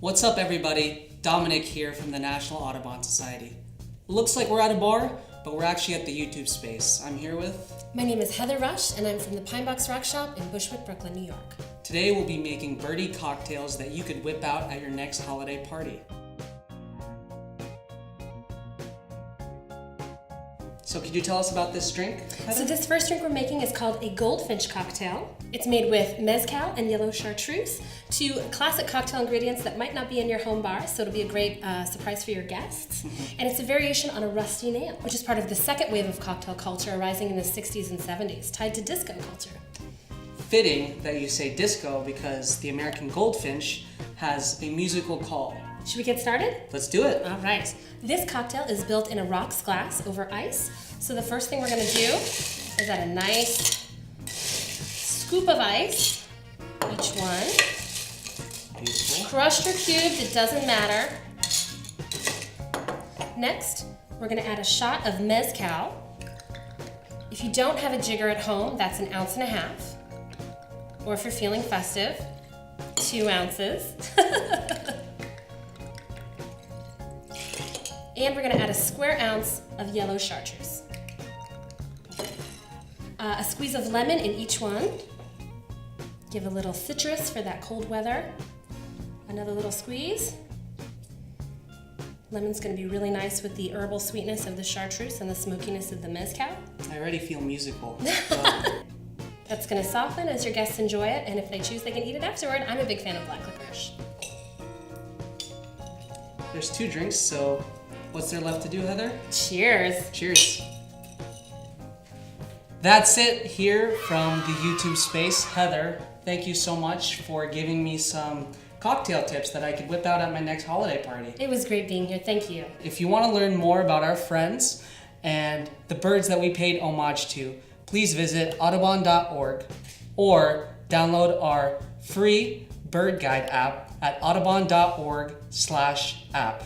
What's up, everybody? Dominic here from the National Audubon Society. Looks like we're at a bar, but we're actually at the YouTube space. I'm here with... My name is Heather Rush, and I'm from the Pine Box Rock Shop in Bushwick, Brooklyn, New York. Today we'll be making Birdy cocktails that you could whip out at your next holiday party. So could you tell us about this drink, Heather? So this first drink we're making is called a Goldfinch cocktail. It's made with mezcal and yellow chartreuse, two classic cocktail ingredients that might not be in your home bar, so it'll be a great surprise for your guests. And it's a variation on a rusty nail, which is part of the second wave of cocktail culture arising in the 60s and 70s, tied to disco culture. Fitting that you say disco because the American Goldfinch has a musical call. Should we get started? Let's do it. All right. This cocktail is built in a rocks glass over ice. So the first thing we're going to do is add a nice scoop of ice, each one. Beautiful. Crushed or cubed, it doesn't matter. Next, we're going to add a shot of mezcal. If you don't have a jigger at home, that's 1.5 ounces. Or if you're feeling festive, 2 ounces. And we're going to add a square ounce of yellow chartreuse. A squeeze of lemon in each one. Give a little citrus for that cold weather. Another little squeeze. Lemon's going to be really nice with the herbal sweetness of the chartreuse and the smokiness of the mezcal. I already feel musical. That's going to soften as your guests enjoy it, and if they choose, they can eat it afterward. I'm a big fan of black licorice. There's 2 drinks, so what's there left to do, Heather? Cheers. Cheers. That's it here from the YouTube space. Heather, thank you so much for giving me some cocktail tips that I could whip out at my next holiday party. It was great being here. Thank you. If you want to learn more about our friends and the birds that we paid homage to, please visit audubon.org or download our free bird guide app at audubon.org/app.